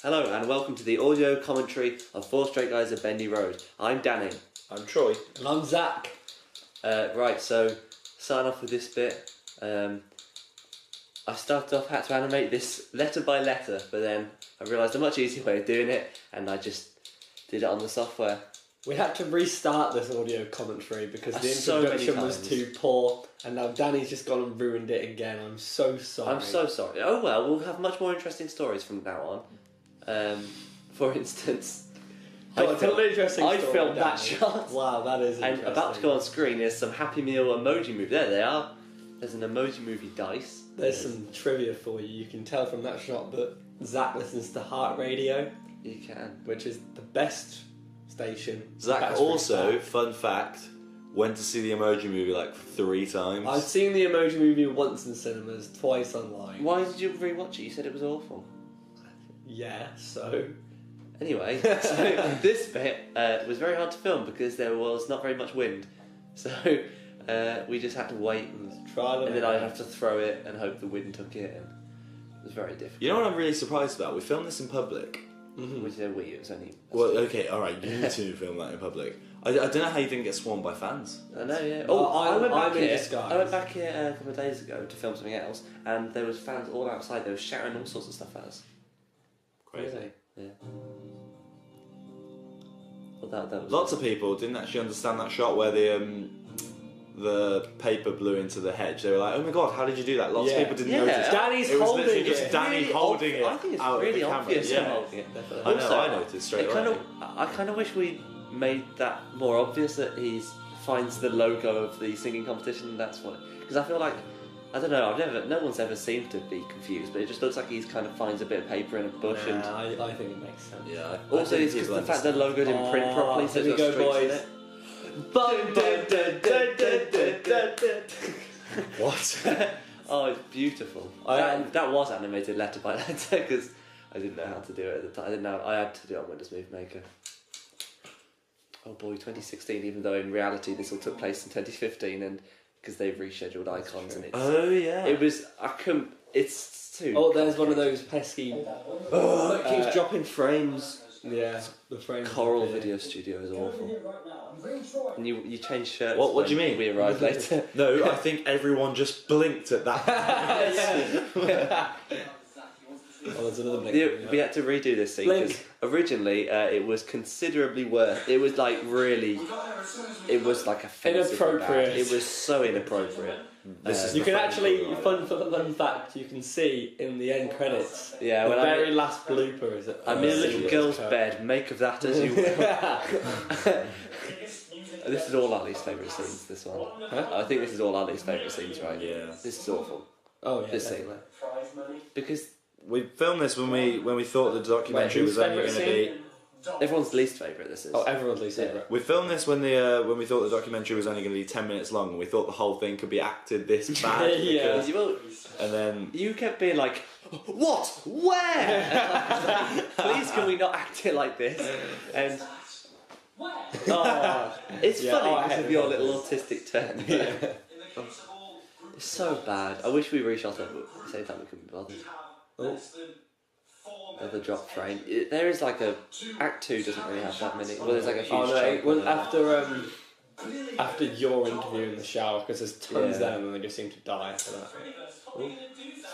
Hello and welcome to the audio commentary of Four Straight Guys of Bendy Road. I'm Danny. I'm Troy. And I'm Zack. Right, so starting off with this bit, I started off, had to animate this letter by letter, but then I realised a much easier way of doing it and I just did it on the software. We had to restart this audio commentary because the So many introduction was times. too poor, and now Danny's just gone and ruined it again. I'm so sorry. I'm so sorry. Oh well, we'll have much more interesting stories from now on. For instance, Tell an interesting I story, filmed that Danny. shot. Wow, that is And interesting. about to go on screen is some Happy Meal emoji movie. There they are. There's an emoji movie dice. There's some trivia for you. You can tell from that shot that Zack listens to Heart Radio, You can. which is the best station. Zack Best also, freestyle. fun fact, went to see the Emoji Movie like 3 times. I've seen the Emoji Movie once in cinemas, twice online. Why did you rewatch it? You said it was awful. Yeah, so... Anyway, so this bit was very hard to film because there was not very much wind. So we just had to wait and then I'd have to throw it and hope the wind took it, and it was very difficult. You know what I'm really surprised about? We filmed this in public. Which it was only... Well, okay, alright, you two film that in public. I don't know how you didn't get swarmed by fans. I know, yeah. I'm in disguise. I went back here a couple of days ago to film something else, and there was fans all outside. They were shouting all sorts of stuff at us. Crazy. Yeah. Well, that was Lots of people didn't actually understand that shot where the paper blew into the hedge. They were like, "Oh my god, how did you do that?" Lots of people didn't notice. Danny's It was holding literally just it. Danny Really holding it I think it's out really of the obvious camera. him Yeah. holding it. I know, Also, I noticed straight away. I kind of wish we made that more obvious that he finds the logo of the singing competition. And that's what, because I feel like, I don't know, no one's ever seemed to be confused, but it just looks like he's kind of finds a bit of paper in a bush. Yeah, And I think it makes sense. Yeah. also it's because the fact the logo didn't print properly, so Here it's we got go, streaks in boys. it. What? Oh, it's beautiful. That was animated letter by letter because I didn't know how to do it at the time. I didn't know. I had to do it on Windows Movie Maker. Oh boy, 2016. Even though in reality this all took place in 2015, and because they've rescheduled icons and it's. Oh yeah. It was. I couldn't. It's too. Oh, there's one of those pesky. It keeps dropping frames. Yeah, the frame. Coral Video Studio is awful. And you change shirts. What do you when mean? We arrived later. No, I think everyone just blinked at that. Oh, there's another blink. We had to redo this scene because originally it was considerably worse. It was like really, it was like offensive. Inappropriate. Bad. It was so inappropriate. You can actually, fun fact, you can see in the end credits. Yeah, the when very last blooper is it? I'm in a little girl's bed. Make of that as you will. This is all Ali's favourite scenes. This one. Huh? I think this is all Ali's favourite scenes, right? Yeah. This is awful. Oh yeah. This scene. definitely. Because We filmed this when we thought the documentary whose was only favourite going to be. everyone's least favourite. This is. Oh, everyone's least favourite. We filmed this when we thought the documentary was only going to be 10 minutes long, and we thought the whole thing could be acted this bad. Yeah. because- Well, And then you kept being like, what? Where? Please can we not act it like this? And it's Yeah, funny I because hate of your it. little autistic turn. It's so bad. I wish we reshot it, but at the same time we couldn't be bothered. Oh. The drop frame. There is like a Act 2 doesn't really have that many. Well, there's like a huge Oh no! chunk. Well, after your interview in the shower, because there's tons Yeah. there, and they just seem to die after that.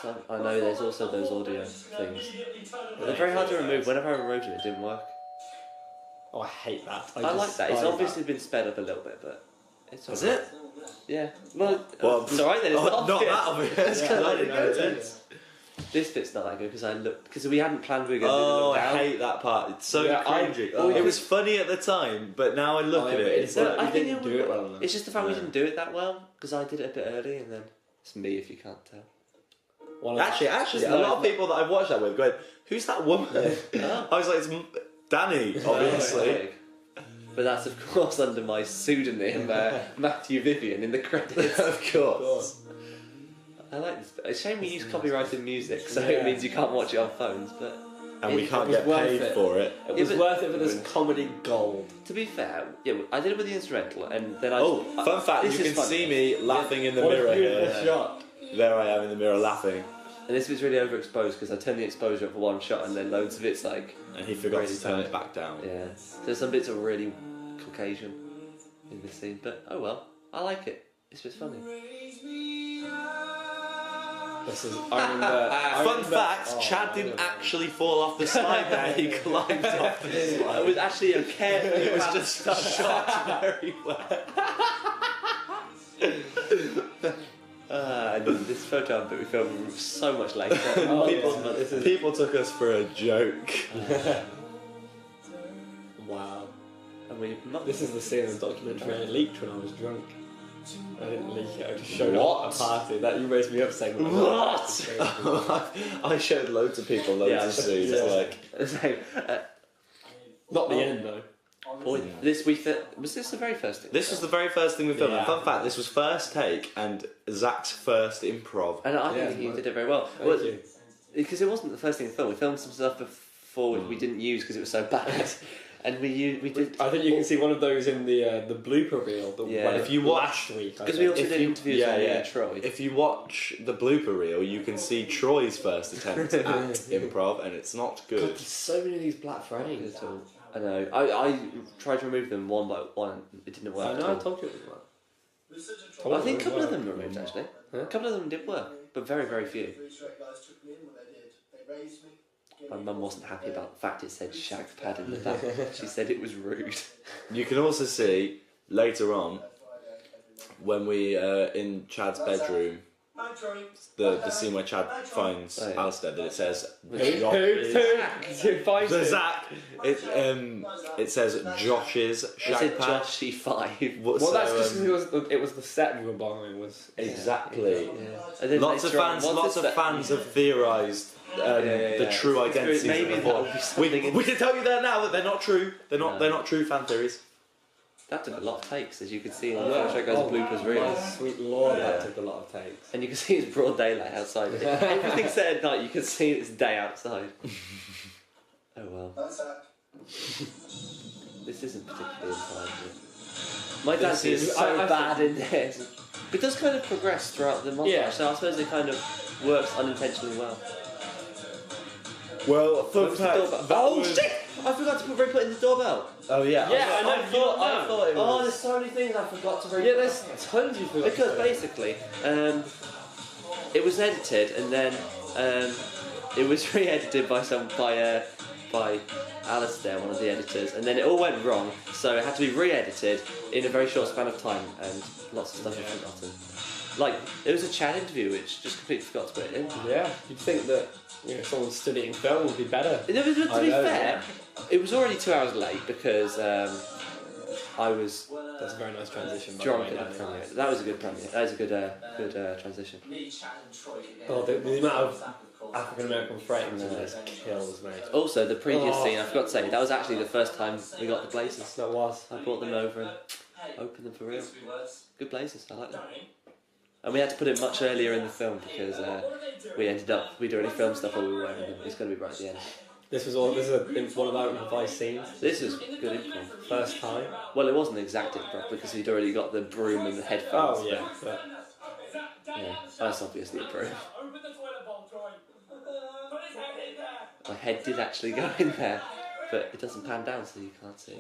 So, I know there's also those audio things. They're very hard to remove. Whenever I removed them, it didn't work. Oh, I hate that. I like that. It's despise obviously been sped up a little bit, but it's Is alright. it? Yeah. Well, Well, it's alright then. It's not not that obvious. obvious. Yeah, I I didn't didn't know notice. This bit's not that good because we hadn't planned we were going to Oh, do I it down. hate that part. It's so Yeah, cringy. oh, It was funny at the time, but now I look at it. It's No, like, I I think think you do it well enough. It's just the fact we Yeah. didn't do it that well because I did it a bit early and then it's me if you can't tell. actually, a lot of people that I've watched that with going, "Who's that woman?" Oh. I was like, "It's Danny, obviously." But that's of course under my pseudonym Matthew Vivian in the credits. Of course. I like this. It's a shame we use copyrighted music, so Yeah. it means you can't watch it on phones. But And we can't was get worth paid it. for it. It was but- worth it for this comedy gold. to be fair, yeah, I did it with the instrumental, and then Fun fact, this you is can funny. see me laughing in the What mirror a beautiful here. shot. There I am in the mirror laughing. And this bit's really overexposed because I turned the exposure up for one shot and then loads of it's like... And he forgot really to turn bad. it back down. Yeah. So some bits are really Caucasian in this scene, but oh well. I like it. It's just funny. This is, I Fun fact, Chad didn't actually fall off the slide there, he climbed off the slide. It was actually a careful... It was just shot very well. And this photo album that we filmed so much later. People took us for a joke. Wow. And we This is the scene in the documentary I leaked when I was drunk. I didn't leak it, I just showed it What? at a party. That you raised me up saying What? I showed loads of people loads of scenes. Like, Not the end though. was this the very first thing? this was the very first thing we filmed. Yeah. And fun fact, this was first take and Zack's first improv. And I think Yeah. he did it very well. Thank you. Because it wasn't the first thing we filmed. We filmed some stuff before which we didn't use because it was so bad. And we did... I think you can see one of those in the blooper reel. The Yeah. one If you last week. Because we also did interviews with me and Troy. If you watch the blooper reel, you can see Troy's first attempt at improv, and it's not God, good. there's so many of these black frames. I know. I tried to remove them one by one. It didn't work. I know, I told you it was black. I think a couple of them were removed actually. A couple of them did work, but very, very few. My mum wasn't happy about the fact it said shag pad in the back. She said it was rude. You can also see later on when we in Chad's bedroom, the scene where Chad finds Alistair, that it says Josh Who Zack. It says Josh's It shag said pad. Joshy 5. Well, that's because it was the set we were buying. Was Exactly. Yeah. And then Lots of later on, fans have theorised the true identities maybe of the that'll boy. be something We can tell you there now that they're not true. They're not true fan theories. That took a lot of takes, as you can see in the Show Goes bloopers my reel. sweet lord, Yeah. that took a lot of takes. And you can see it's broad daylight outside. Everything's set at night, you can see it's day outside. Oh well. This isn't particularly inside. My dancing is so bad in this. It does kind of progress throughout the montage, so I suppose it kind of works unintentionally well. Well, What was the doorbell? Shit! I forgot to re-put in the doorbell. Oh yeah. Yeah, I know. I thought it was. Oh, there's so many things I forgot to re-put. Yeah, there's tons you forgot. Because basically, it was edited and then it was re-edited by Alistair, one of the editors, and then it all went wrong, so it had to be re-edited in a very short span of time, and lots of stuff was forgotten. Like, it was a Chad interview which just completely forgot to put it in. Yeah, you'd think that someone studying film would be better. To be fair, it was already 2 hours late because I was That's a very nice transition. By drunk the way, at the Danny. premiere. That was a good premiere. That was a good transition. Oh, the amount of African American frames in this kills me. Also, the previous scene, I forgot to say, that was actually the first time we got the blazers. That was. I brought them over and opened them for real. Good blazers, I like them. And we had to put it much earlier in the film because we'd already filmed stuff while we were wearing them. It's going to be right at the end. This is one of our improvised scenes. This is good improv. First time. Well, it wasn't exact improv because we'd already got the broom and the headphones. Oh yeah. But Yeah, that's obviously a broom. My head did actually go in there, but it doesn't pan down so you can't see.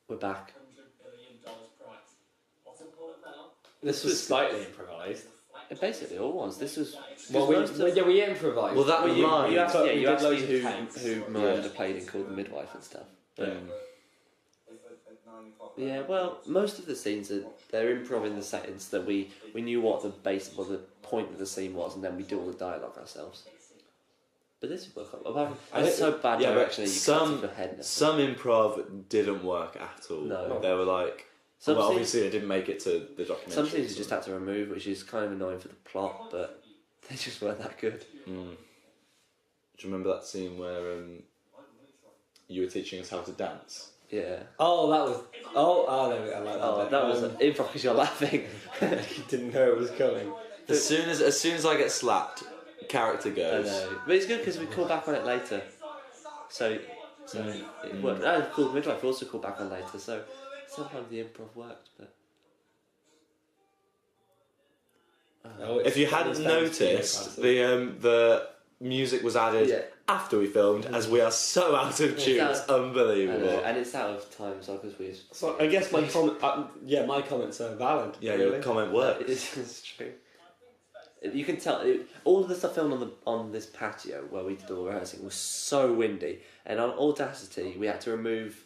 We're back. this was slightly improvised. It basically all was. This was... Well, we improvised. Well, that you line. asked, we you did asked loads me of takes. who Miranda played in Called the Midwife and stuff. But yeah, well, most of the scenes they're improv in the sense that we knew what the point of the scene was, and then we do all the dialogue ourselves. But this would work. Apart from, it's so bad direction that you can't see your head. Some improv didn't work at all. No. They were like. Some well, scenes- obviously they didn't make it to the documentary. Some scenes you just had to remove, which is kind of annoying for the plot, but they just weren't that good. Do you remember that scene where you were teaching us how to dance? Yeah. Oh, that was. Oh, there we go. I like that. Oh, that was improv because you're laughing. You didn't know it was coming. As soon as I get slapped, character I goes. know. But it's good because we call back on it later. So it worked. Oh, Called Midwife we also called back on later, so Sometimes the improv worked, but. If you hadn't noticed, the music was added after we filmed, as we are so out of tune. It's unbelievable. And it's out of time, so because we. So I guess my my comments are valid. Yeah, really. your comment works. It's true. You can tell all of the stuff filmed on this patio where we did all the rehearsing was so windy, and on Audacity we had to remove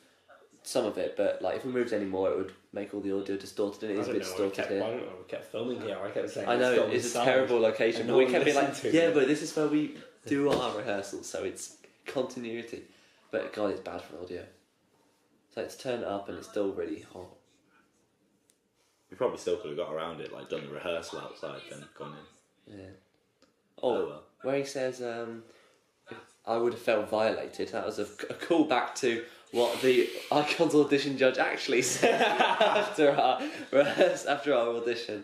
some of it. But like if we moved any more, it would make all the audio distorted, and it is a bit distorted here. I don't know. We kept filming here. I kept saying. I know it's a terrible location, but we kept being like, but this is where we do our rehearsals, so it's continuity. But God, it's bad for audio. So it's turned up, and it's still really hot. We probably still could have got around it, like done the rehearsal outside, then gone in. Yeah. Oh well. Where he says, I would have felt violated. That was a callback to what the Icons audition judge actually said after our audition.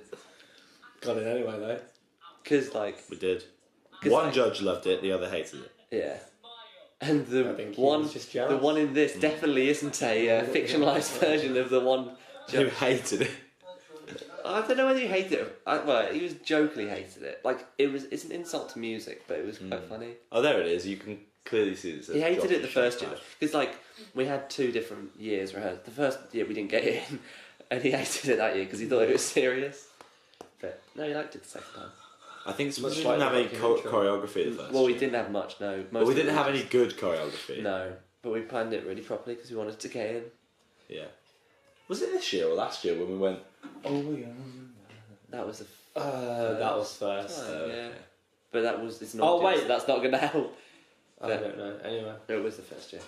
Got it anyway though. Because we did. One judge loved it, the other hated it. Yeah. And the one in this definitely isn't a fictionalised version of the one who hated it. I don't know whether he hated it. Well, he was jokingly hated it. Like it's an insult to music, but it was quite funny. Oh, there it is. You can clearly see it. He hated it the first year because we had 2 different years rehearsed. The first year we didn't get in, and he hated it that year because he thought it was serious. But no, he liked it the second time. I think it's much. We didn't have any choreography the first. Well, we didn't have much. No, but we didn't have any good choreography. No, but we planned it really properly because we wanted to get in. Yeah. Was it this year or last year when we went? Oh yeah. That was the. That was first. Yeah. Okay. But that was. It's not. Oh wait, so that's not going to help. I don't know. Anyway, no, it was the first year.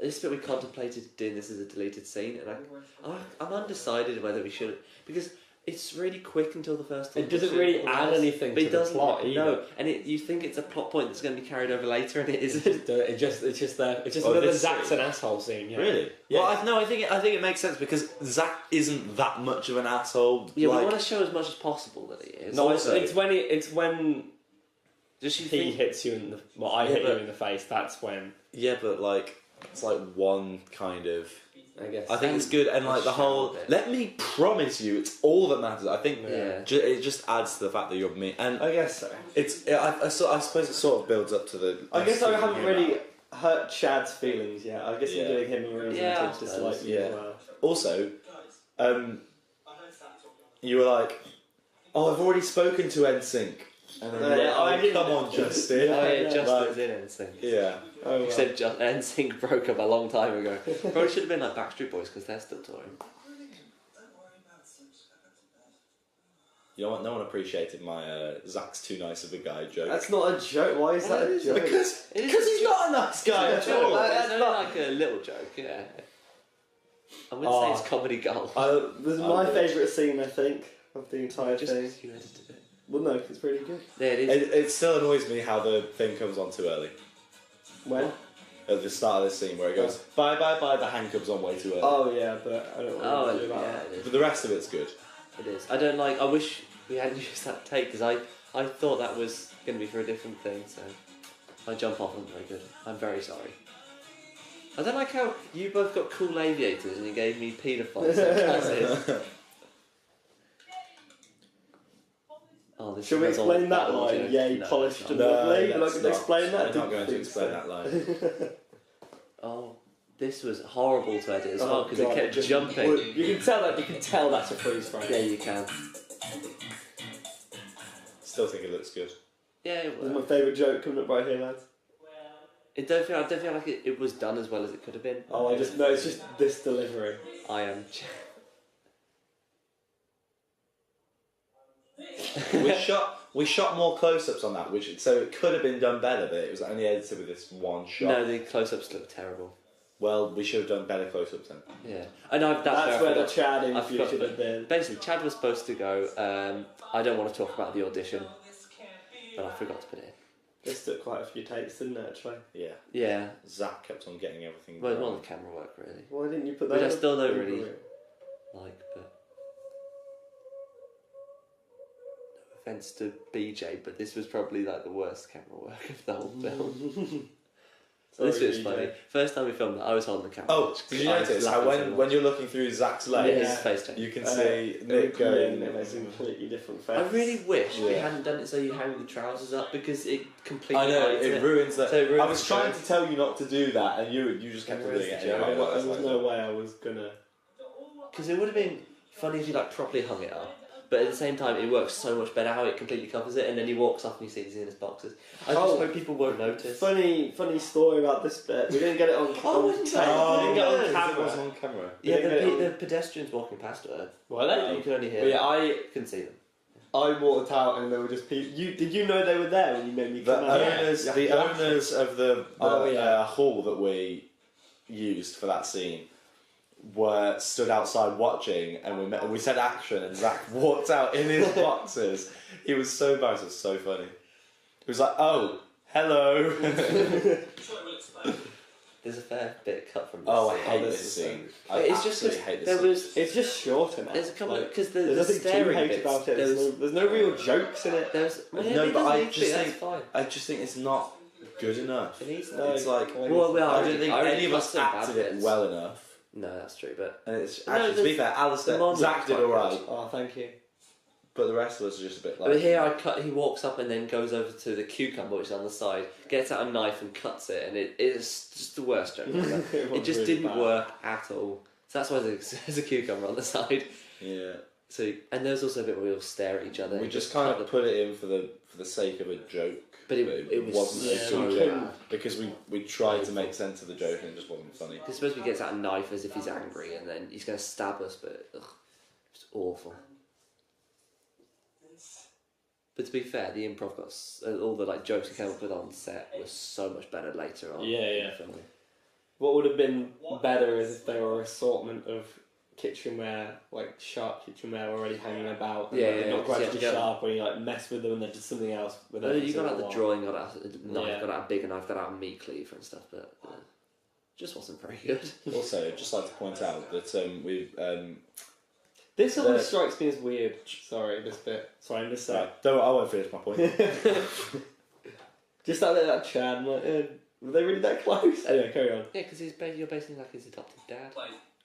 This bit we contemplated doing this as a deleted scene, and I'm undecided whether we should because it's really quick until the first. It doesn't really add anything to the plot either. No, and you think it's a plot point that's going to be carried over later, and it isn't. It's just another Zack's an asshole scene. Yeah. Really? Yeah. Well, I think it makes sense because Zack isn't that much of an asshole. Yeah, we want to show as much as possible that he is. No, it's when he hits you in the. I hit you in the face. That's when. Yeah, but it's one kind of. I guess. I think it's good, and the whole. Let me promise you, it's all that matters. I think it just adds to the fact that you're me, and I guess so. I suppose it sort of builds up to the. I guess I haven't really hurt Chad's feelings yet. I guess I'm doing him a reason to dislike you as well. Also, you were like, "Oh, I've already spoken to NSYNC." And then come on, Justin. Oh yeah, Justin's in NSYNC. Yeah. Oh, you said NSYNC broke up a long time ago. Probably should have been like Backstreet Boys because they're still touring. You know what? No one appreciated my Zack's too nice of a guy joke. That's not a joke. Why is that a joke? Because he's not a nice guy at all. It's only like a little joke, yeah. I wouldn't say it's comedy gold. This is my favourite scene, I think, of the entire thing. Just you edited it. Well, no, it's pretty good. Yeah, it is. It still annoys me how the thing comes on too early. When? At the start of this scene where it goes, bye, the hand comes on way too early. Oh, yeah, but I don't want to do that. But the rest of it's good. It is. I wish we hadn't used that take because I thought that was going to be for a different thing, so my jump off wasn't very good. I'm very sorry. I don't like how you both got cool aviators and you gave me paedophile sunglasses. Should we explain that line? Yeah, you polished and lovely. You're not going to explain that? I'm not going to explain that line. This was horrible to edit as well because it kept jumping. You can tell that's a freeze frame. Yeah, you can. Still think it looks good. Yeah, it was my favourite joke coming up right here, lads. I don't feel like it was done as well as it could have been. It's just this delivery. I am. We shot more close-ups on that, so it could have been done better, but it was only edited with this one shot. No, the close-ups look terrible. Well, we should have done better close-ups then. Yeah, and that's where the Chad interview should have been. Basically, Chad was supposed to go. I don't want to talk about the audition, but I forgot to put it in. This took quite a few takes, didn't it? Actually. Yeah. Yeah. Zack kept on getting everything. Well, more the camera work really. Why didn't you put that? Which I still don't really like, but. Offense to BJ, but this was probably the worst camera work of the whole film. This bit's funny. First time we filmed that, I was holding the camera. Oh, did you notice how when you're looking through Zack's legs, his face change. you can see Nick going... It's a completely different face. I really wish we hadn't done it so you hang the trousers up because it completely... I know, it ruins that. So it ruins I was trying to tell you not to do that, and you just kept doing it. There was no way I was gonna... Because it would have been funny if you like properly hung it up. But at the same time, it works so much better how it completely covers it, and then he walks up and you see he's in his boxes. I just hope people won't notice. Funny story about this bit. We didn't get it on camera. It was on camera. Yeah, the pedestrians walking past her. Well, you could only hear. But yeah, I couldn't see them. I walked out and there were just people. Did you know they were there when you made me come out? The owners of the hall that we used for that scene were stood outside watching, and we said action, and Zack walked out in his boxes. He was so embarrassed. It was so funny. He was like, "Oh, hello." There's a fair bit cut from this. Oh, I hate this scene. It's just because it's just shorter now. There's a couple because there's nothing too hate about it. There's no real jokes in it. No, but I just think it's not good enough. It's like I don't think any of us acted it well enough. No, that's true, but... And it's actually, to be fair, Zack did alright. Oh, thank you. But the rest of us are just a bit like... But here he walks up and then goes over to the cucumber, which is on the side, gets out a knife and cuts it, and it's just the worst joke ever. It just really didn't work at all. So that's why there's a cucumber on the side. Yeah. So, and there's also a bit where we all stare at each other. We just kind of put it in for the sake of a joke. But it wasn't a good joke. Because we tried to make sense of the joke and it just wasn't funny. Because supposed to gets out a knife as if he's angry and then he's going to stab us, but it's awful. But to be fair, the improv got all the jokes he came up with on set was so much better later on. Yeah. What would have been better is if there were an assortment of kitchenware, sharp kitchenware already hanging about. And not quite as sharp, where you mess with them and then do something else with them. You got out the drawing, got out a knife, got out a bigger knife, got out a meat cleaver and stuff, but just wasn't very good. Also, I'd just like to point out that we've... this always strikes me as weird. Sorry, this bit. Sorry, I'm just saying. I won't finish my point. Just that Chad, were they really that close? Anyway, carry on. Yeah, because you're basically like his adopted dad.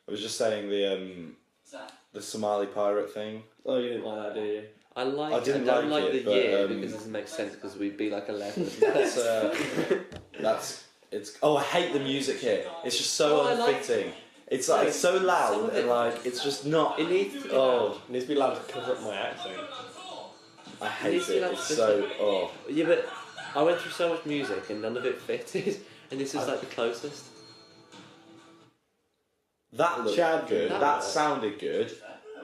I was just saying the Somali pirate thing. Oh, you didn't like that, do you? I don't like the year because it doesn't make sense because we'd be 11. I hate the music here. It's just so unfitting. It's it's so loud and it's just not. It needs to be loud. It needs to be loud to cover up my accent. I hate it. It's so Yeah, but I went through so much music and none of it fitted, and this is the closest. That looked good. That sounded good.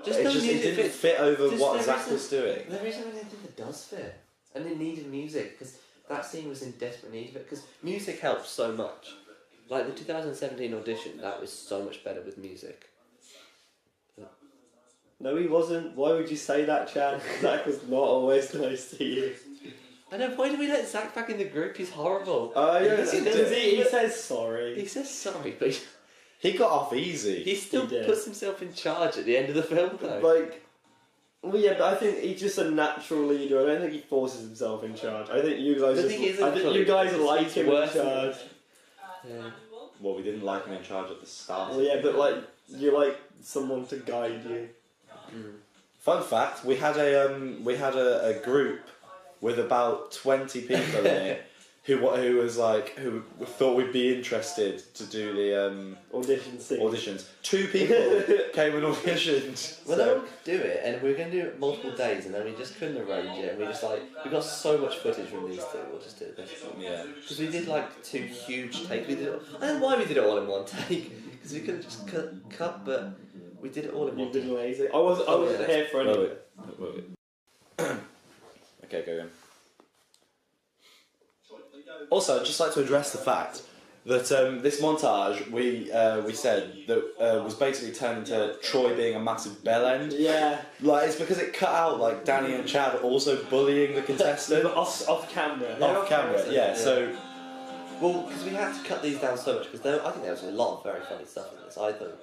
It didn't fit over what Zack was doing. There isn't anything that does fit, and it needed music because that scene was in desperate need of it. Because music helps so much. Like the 2017 audition, that was so much better with music. No, he wasn't. Why would you say that, Chad? Zack was not always nice to you. I know. Why did we let Zack back in the group? He's horrible. Oh yeah, he says sorry. He says sorry, but he got off easy. He still puts himself in charge at the end of the film, though. Well, yeah, but I think he's just a natural leader. I don't think he forces himself in charge. I think you guys like him in charge. Yeah. Well, we didn't like him in charge at the start. Well, yeah, but you like someone to guide you. Mm. Fun fact: we had a group with about 20 people in it who thought we'd be interested to do the auditions. 2 people came and auditioned. Well, no one could do it, and we were going to do it multiple days, and then we just couldn't arrange it. And we just we got so much footage from these 2. We'll just do this. Yeah. Because we did 2 huge takes. I don't know why we did it all in one take. Because we could have just cut, but we did it all in one take. You did lazy. I wasn't here for any of it. Wait. Okay, go again. Also, I'd just like to address the fact that this montage we said that was basically turned into Troy being a massive bell end. Yeah. It's because it cut out Danny and Chad also bullying the contestant. off camera. Off camera, yeah. So. Well, because we had to cut these down so much because I think there was a lot of very funny stuff in this. I thought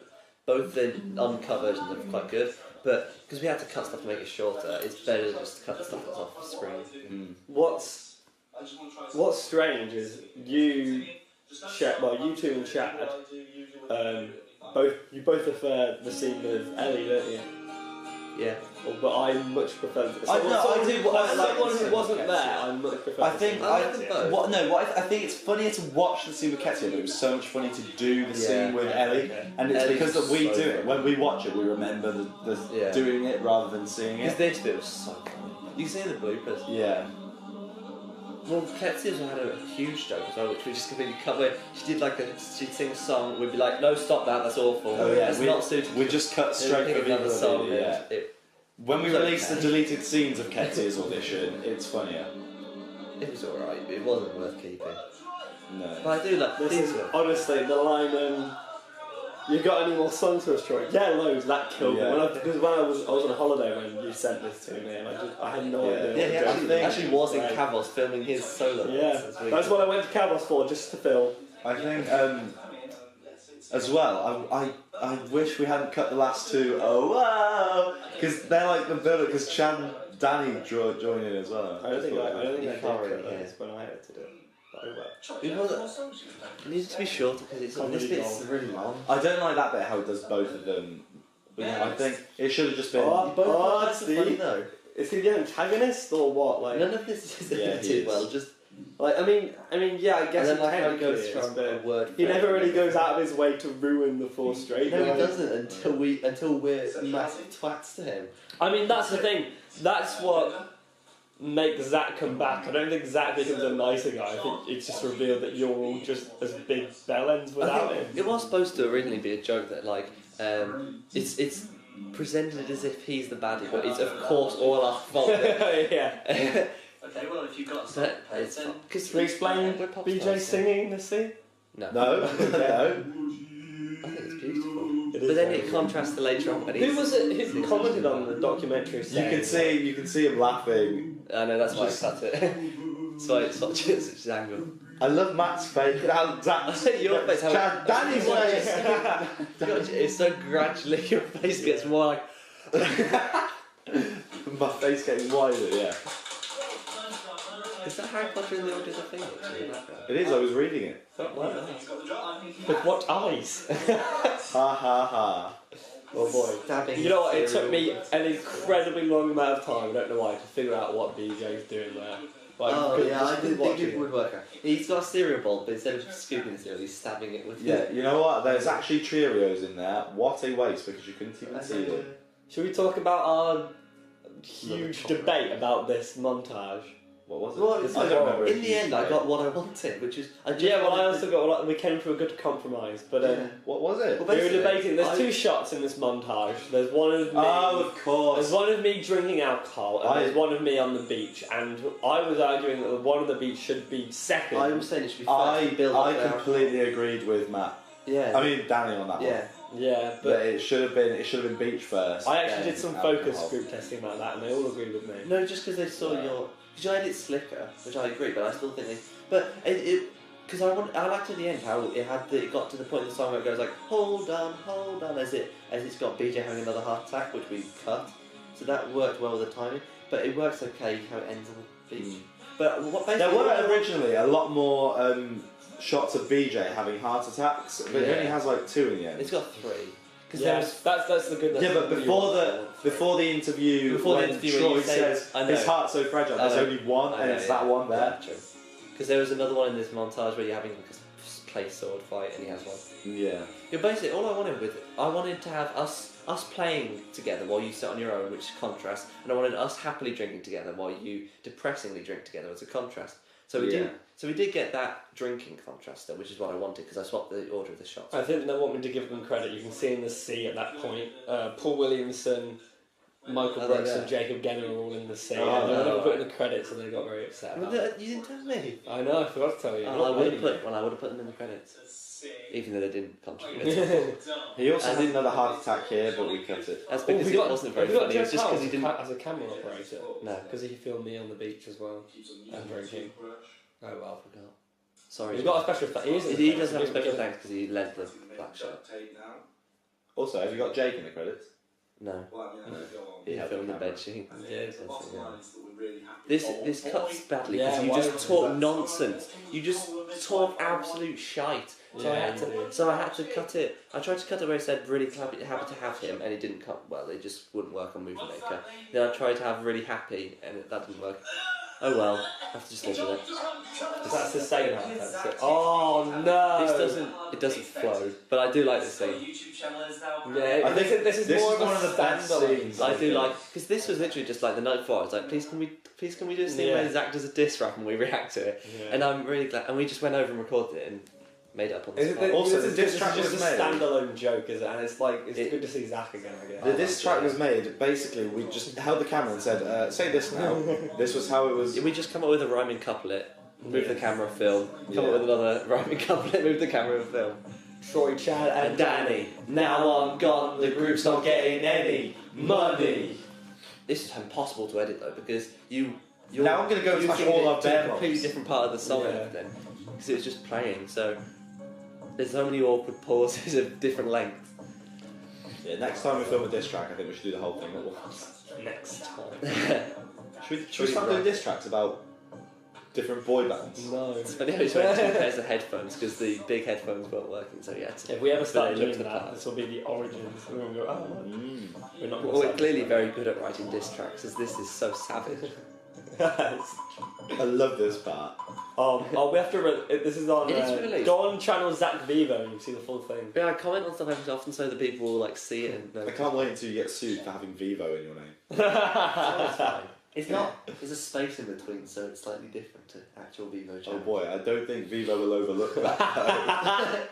both the uncovered and they're quite good, but because we had to cut stuff to make it shorter, it's better just to cut the stuff that's off the screen. What's strange is you well, you two and Chad, you both prefer the scene with Ellie, don't you? Yeah. But I much prefer. I do quite like someone who wasn't Ketsu. there. I much prefer. I think I I think it's funnier to watch the scene with Ketsu, but it was so much funny to do the scene with Ellie, and it's Ellie's because we so do it funny. when we watch it. We remember the doing it rather than seeing Because it. this bit was so funny. You see the bloopers. Yeah. Well, Ketsu also had a huge joke as well, which we just completely covered. She'd sing a song, we'd be like, no, stop that, that's awful. Oh yeah, that's not suited. We just cut straight pick from another song. Yeah. When we was released okay. the deleted scenes of Ketsu's audition, it's funnier. It was alright, but it wasn't worth keeping. No. But I do like This is honestly the line. You got any more songs for us, Troy? Yeah, loads. That killed me. Because when I was on a holiday when you sent this to me, and I had no idea. Yeah, he actually was in Cavos filming his solo. Yeah, that's what I went to Cavos for, just to film. I think as well. I wish we hadn't cut the last two. Oh wow, because they're like the build. Because Chad and Danny join in as well. I don't think I did cut really those when I edited it. It needs to be shorter because this bit's really long. I don't like that bit how it does both of them. I think it should have just been. That's funny though. Is he the antagonist or what? Like none of this is he edited is. well. Just like I mean, yeah, I guess and then he how it goes is, from but a word. he never really goes out of his way to ruin the four straight. No, he doesn't until we're massive twats to him. I mean, that's the thing. That's what makes Zack come back. I don't think Zack becomes a nicer guy. I think it's just revealed that you're all just as big bellends without him. It was supposed to originally be a joke that like it's presented as if he's the baddie, but it's of course all our fault. Yeah. Okay, well, if you've got some It's then... Can we explain BJ singing in the scene? No. No. I think it's beautiful. But then it contrasts to later on when Who was it who commented on the documentary? You can see him laughing. I know, that's why I cut it. So it's such an angle. I love Matt's face. Your face, Danny's face. It's so gradually your face gets more like. My face getting wider. Yeah. Is that Harry Potter in the Order of the Phoenix? It is. I was reading it. With what eyes? Ha ha ha. Oh boy. You know what, it took me an incredibly long amount of time, I don't know why, to figure out what BJ's doing there. Like, I didn't think it would work out. He's got a cereal bowl, but instead of scooping the cereal, he's stabbing it with Yeah, you know what? There's actually Cheerios in there. What a waste, because you couldn't even see them. Should we talk about our huge debate about this montage? What was it? Well, I don't remember. in the end, I got what I wanted, which is... I also got we came to a good compromise, but What was it? we were debating, there's two shots in this montage. There's one of me... Oh, of course. There's one of me drinking alcohol, and there's one of me on the beach, and I was arguing that the one on the beach should be second. I was saying it should be first. I completely agreed with Matt. Yeah. I mean, Danny on that one. Yeah, But it should have been beach first. I actually then did some alcohol. focus group testing about that, and they all agreed with me. No, just because they saw your... Because you made it slicker, which I agree, but I still think they... But because I liked at the end how it got to the point in the song where it goes like, hold on, as it's got BJ having another heart attack, which we cut. So that worked well with the timing. But it works okay how it ends on the beach. But what basically... There were originally a lot more shots of BJ having heart attacks, but it only has like 2 in the end. It's got 3. Yeah, that's the good. Yeah, but before the interview, when Troy says his heart's so fragile, there's only one, and it's that one there. Because there was another one in this montage where you're having like a play sword fight, and he has one. Yeah. Yeah, basically, all I wanted to have us playing together while you sit on your own, which is contrast, and I wanted us happily drinking together while you depressingly drink together as a contrast. So we did get that drinking contrast though, which is what I wanted because I swapped the order of the shots. I think they want me to give them credit. You can see in the sea at that point, Paul Williamson, Michael Brooks, and Jacob Genner are all in the sea. And they never put in the credits, and they got very upset. About it. You didn't tell me. I know. I forgot to tell you. I would have put them in the credits, even though they didn't contribute. He also had another heart attack here, but we cut it. That's because it wasn't very funny. It was just because he didn't. As a camera operator. No, because he filmed me on the beach as well. And drinking. Oh well, I forgot. Sorry. He's got a special thanks. He does have a special thanks because he led the black shot. Also, have you got Jake in the credits? No. Well, I mean, He filmed the bed sheet. Yeah. Bottom lines that we're This cuts badly because you just talk nonsense. You just talk absolute shite. So I had to cut it. I tried to cut it where I said really happy to have him, and it didn't cut well. It just wouldn't work on Movie Maker. Then I tried to have really happy, and that didn't work. Oh well, I have to just live with it. That's the same. Oh no! It doesn't flow, but I do like this scene. Yeah, I think this is more of one of the best scenes. I do like because this was literally just like the night before. I was like, please can we do a scene where Zack does a diss rap and we react to it? Yeah. And I'm really glad. And we just went over and recorded it and made it up on the spot. Also, the diss track was just a standalone joke, is it? And it's good to see Zack again. I guess. The diss track was made. Basically, we just held the camera and said, "Say this now." This was how it was. We just come up with a rhyming couplet, move the camera, film. Come up with another rhyming couplet, move the camera, film. Troy, Chad, and Danny. Now I'm gone. The group's not getting any money. This is impossible to edit though because now I'm going to go and smash all our a completely different part of the song then because it was just playing. So there's so many awkward pauses of different lengths. Yeah, next time we film a diss track, I think we should do the whole thing at once. Next time. Should we start doing diss tracks about different boy bands? No. It's funny how he's wearing 2 pairs of headphones because the big headphones weren't working. So yeah. If we ever start doing that, this will be the origins. We're going to go. We're not. We're clearly very good at writing diss tracks, as this is so savage. I love this part. We have to. This is on. It is released. Go on channel Zack Vivo and you see the full thing. Yeah, I comment on stuff every so often so that people will like see it and know. I can't wait until you get sued for having Vivo in your name. It's fine. It's not. There's a space in between, so it's slightly different to actual Vivo channel. Oh boy, I don't think Vivo will overlook that.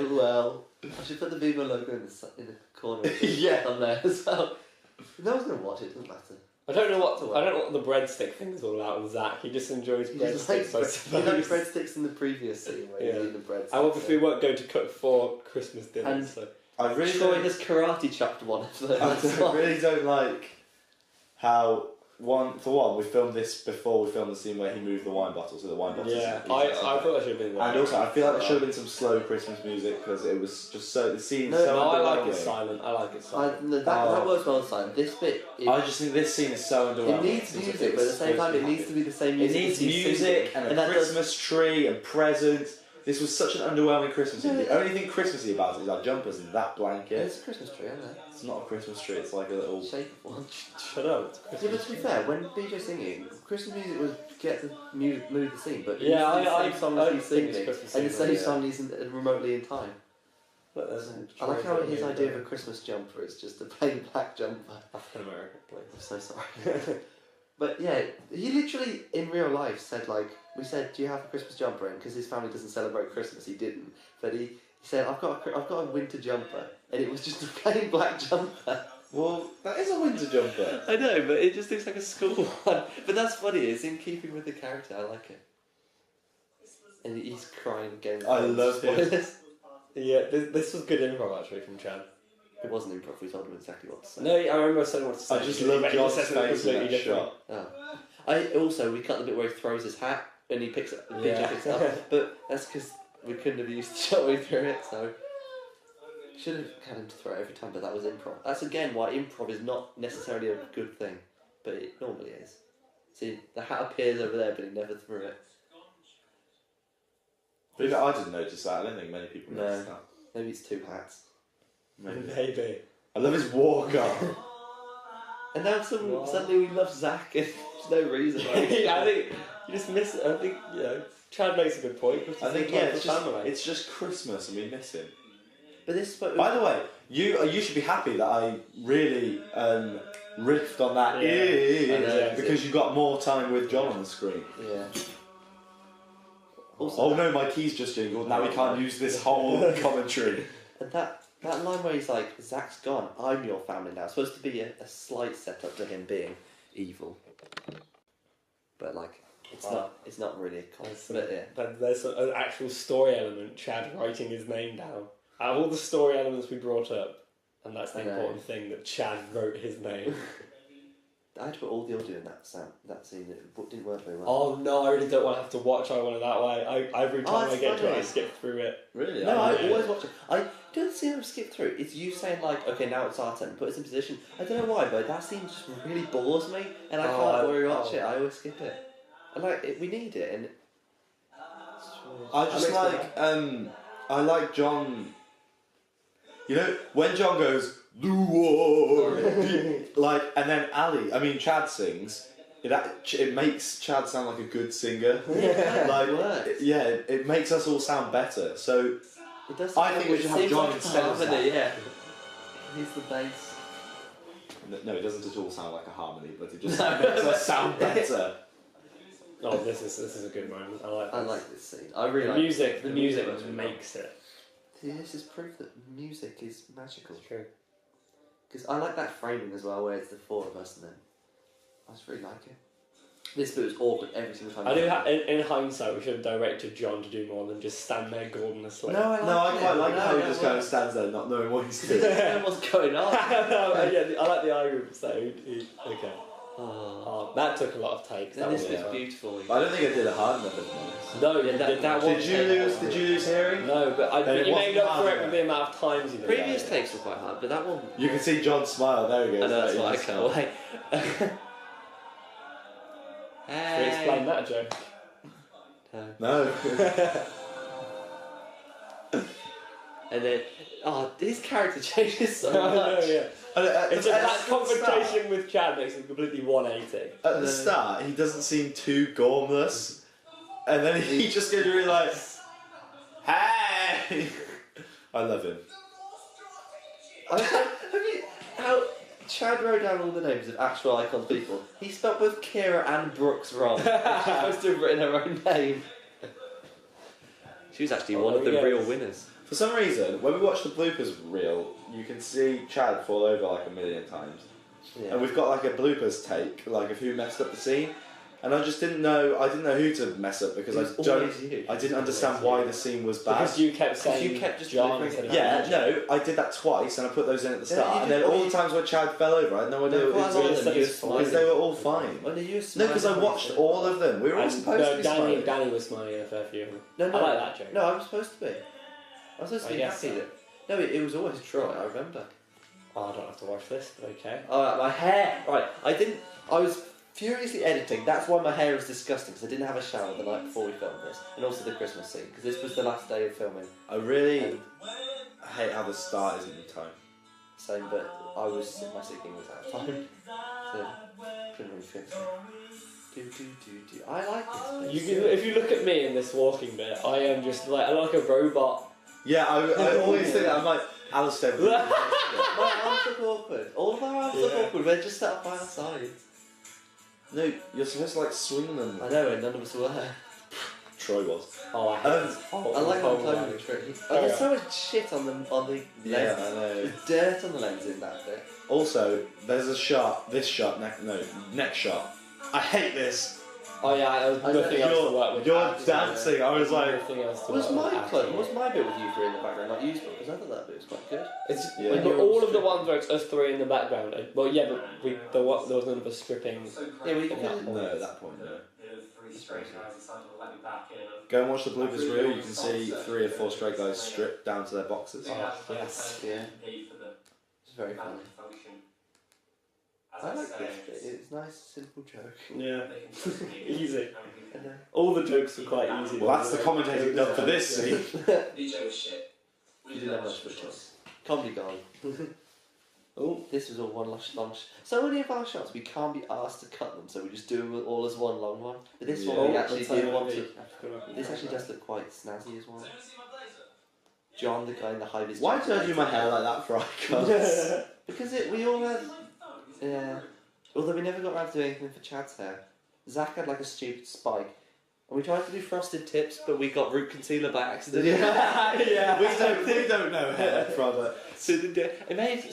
Well, I should put the Vivo logo in the corner of the yeah. thumbnail as well. No one's gonna watch it. Doesn't matter. I don't know what the breadstick thing is all about with Zack. He just enjoys breadsticks. He liked breadsticks in the previous scene where he's eating the breadsticks. And obviously we weren't going to cook for Christmas dinner. And so. I really Troy has karate chopped one of them. I really don't like how we filmed this before we filmed the scene where he moved the wine bottle, so the wine bottle. Yeah, I thought that should have been there. And also, I feel like there should have been some slow Christmas music because it was just so the scene. I like it silent. That works well silent. This bit. I just think this scene is so underwhelming. It needs music, but at the same time, it needs to be the same music. It needs music and a Christmas tree and presents. This was such an underwhelming Christmas scene. The only thing Christmassy about it is our jumpers and that blanket. Yeah, it's a Christmas tree, isn't it? It's not a Christmas tree. It's like a little shape one. Shut up. Yeah, but to be fair, when BJ's singing, Christmas music was get the move the scene, but I the same song as he's singing, Christmas and the same song isn't remotely in time. But I like how his idea of a Christmas jumper is just a plain black jumper. African American, please. I'm so sorry. But yeah, he literally in real life said we said, do you have a Christmas jumper in? Because his family doesn't celebrate Christmas. He didn't, but he said, I've got a winter jumper, and it was just a plain black jumper. Well, that is a winter jumper. I know, but it just looks like a school one. But that's funny. It's in keeping with the character. I like it. And he's crying again. I love this. Yeah, this was good improv actually from Chad. It wasn't improv. We told him exactly what to say. No, I remember saying what to say. I just love John's face in that shot. Oh. We cut the bit where he throws his hat and he picks it. BJ picks it up. But that's because we couldn't have used the shot we threw it, so should have had him to throw it every time. But that was improv. That's again why improv is not necessarily a good thing, but it normally is. See, the hat appears over there, but he never threw it. But I didn't notice that. I don't think many people noticed that. Maybe it's 2 hats. Maybe. I love his walk on. And now suddenly we love Zack and there's no reason. I think you just miss it. I think, Chad makes a good point. I think, it's just Christmas and we miss him. But this. By the way, you should be happy that I really riffed on that because you got more time with John on the screen. Yeah. Also, no, my key's just jingled. Now we can't use this whole commentary. And that line where he's like, Zack's gone, I'm your family now. It's supposed to be a slight setup to him being evil. But it's not really a compliment. But there's an actual story element, Chad writing his name down. Out of all the story elements we brought up, and that's the important thing, that Chad wrote his name. I had to put all the audio in that scene. It didn't work very well. Oh no, I really don't want to have to watch I Want It That Way. Every time I get to it, I skip through it. Really? No, I always watch it. Do the scene I've skipped through? It's you saying like, okay, now it's our turn. Put us in position. I don't know why, but that scene just really bores me, and I can't rewatch it. I always skip it. I like it. We need it, and I just like I like John. You know when John goes like, and then Chad sings. It makes Chad sound like a good singer. It makes us all sound better. So I think we should have John instead of Zack. Yeah, he's the bass. No, it doesn't at all sound like a harmony, but it just makes us sound better. Oh, this is a good moment. I like this scene. I really like music. The music makes it. See, this is proof that music is magical. It's true. Because I like that framing as well, where it's the four of us, and then I just really like it. This bit was awkward every single time. In hindsight, we should have directed John to do more than just stand there golden asleep. No, I quite like how he just kind of stands there, not knowing what he's doing. Knowing what's going on. I like the eye groups though. Okay. Oh, that took a lot of takes. Then this was beautiful. But I don't think I did it hard enough, if I'm honest. No, that one. Did you lose hearing? No, but you made up for it with the amount of times you did. Previous takes were quite hard, but that one. You can see John smile. There he goes. I know, that's why I can't wait. Can you explain that joke? No. And then, his character changes so much. It's that confrontation with Chad makes him completely 180. At the start, he doesn't seem too gormless, and then he just gets really like, "Hey!" I love him. How Chad wrote down all the names of actual icon people. He spelled both Kira and Brooks wrong. She's supposed to have written her own name. She was actually one of the real winners. For some reason, when we watch the bloopers reel, you can see Chad fall over like a million times. Yeah. And we've got like a bloopers take, like of who messed up the scene. And I just didn't know who to mess up because I didn't understand why the scene was bad. Because you kept saying just John. I did that twice and I put those in at the start. And then all the times where Chad fell over, I had no idea what it was because they were all fine. No, because I watched all of them. We were all supposed to be smiling. Danny was smiling in a fair few of them. No, I like that joke. No, I'm supposed to be. I was supposed to be happy that... No, it was always Troy, I remember. Oh, I don't have to watch this, but okay. Alright, my hair! Right, I was furiously editing, that's why my hair is disgusting, because I didn't have a shower the night before we filmed this. And also the Christmas scene, because this was the last day of filming. I really hate how the start isn't in time. Same, but my singing was out of time. So, couldn't really fix it. I like this. If you look at me in this walking bit, I am just like a robot. Yeah, I always think that. I'm like, Alistair. My arms look awkward. All of our arms look awkward. We're just set up by our sides. No, you're supposed to like swing them. I know, and none of us were. Troy was. Oh, I like the climbing the tree. There's so much shit on the lens. Yeah, I know. There's dirt on the lens in that bit. Also, there's a shot. This shot. Next shot. I hate this. Oh yeah, there was nothing else to work with. You're dancing. I was like, was my bit with you three in the background not useful? Because I thought that bit was quite good. But all of the ones where it's us three in the background. Well, yeah, but there was none of us stripping. Yeah, we no, at that point, no. Go and watch the bloopers reel. You can see 3 or 4 straight guys stripped down to their boxes. Oh, yes, yeah. It's very funny. I like this bit. It's a nice, simple joke. Yeah. Easy. All the jokes were quite easy. Well, that's the commentating done for this scene. DJ was shit. You didn't have much of a choice. Comedy gone. Oh, this was all one lunch. So many of our shots, we can't be asked to cut them, so we just do them all as one long one. But this one, we actually do want to... This actually does look quite snazzy as well. John, the guy in the high vis. Why did I do my hair like that for icons? Because we all had... Yeah. Although we never got around to doing anything for Chad's hair. Zack had like a stupid spike. And we tried to do frosted tips, but we got root concealer by accident. Yeah. we don't know hair from it. So it made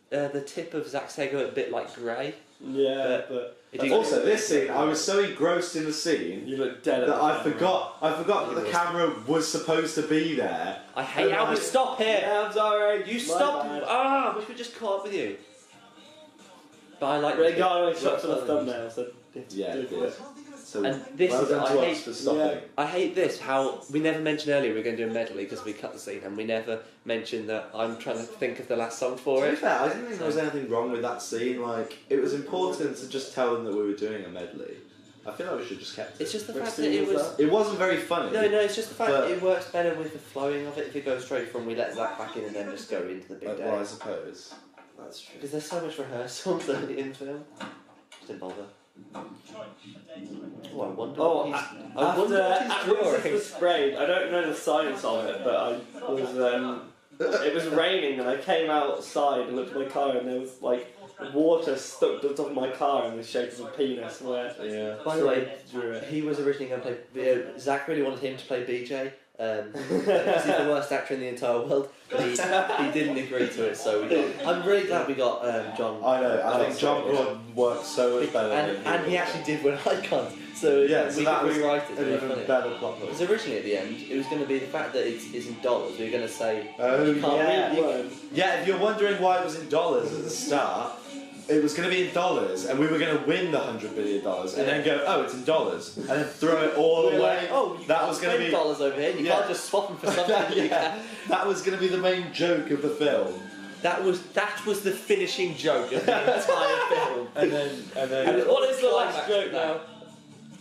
the tip of Zack's hair go a bit like grey. Yeah, but also this scene, I was so engrossed in the scene you look dead that I forgot that the camera was supposed to be there. I hate how we stop here. Yeah, I'm sorry. You stop. I wish we just caught up with you. But I like. They got shots on the thumbnail, so yeah. So And this well is done to I us hate. for stopping. I hate this. How we never mentioned earlier we are going to do a medley because we cut the scene, and we never mentioned that I'm trying to think of the last song for To be it. fair, I didn't think there was anything wrong with that scene. Like, it was important to just tell them that we were doing a medley. I feel like we should just kept it. It's just the Which fact that scene it was was. It wasn't very funny. No, it's just the fact But- that it works better with the flowing of it if it goes straight from we let Zack back in and then just go into the big day. Well, I suppose. That's true. Because there's so much rehearsals early in film. Just didn't bother. Oh, I wonder Oh, what he's. I after wonder what he's after drawing. it was sprayed, I don't know the science of it, but I was it was raining and I came outside and looked at my car and there was like water stuck to the top of my car in the shape of a penis. Where By the way, drew it. he was originally going to play. Zack really wanted him to play BJ. Because he's the worst actor in the entire world, but he didn't agree to it. So I'm really glad we got John. I know. I think John Gordon worked so much better than and he actually did win icons. So Yeah, so we that could was rewrite it. an even better plot. Because originally at the end, it was going to be the fact that it's in dollars. We were going to say, Oh you can't yeah. read. Yeah, if you're wondering why it was in dollars at the start, it was going to be in dollars, and we were going to win the $100 billion, and then go, oh, it's in dollars, and then throw it all We were away. like, oh, you that can't was going to spend be dollars over here. You Yeah. can't just swap them for something. yeah, that was going to be the main joke of the film. That was the finishing joke of the entire film. And then What is the last Climax joke to that. now?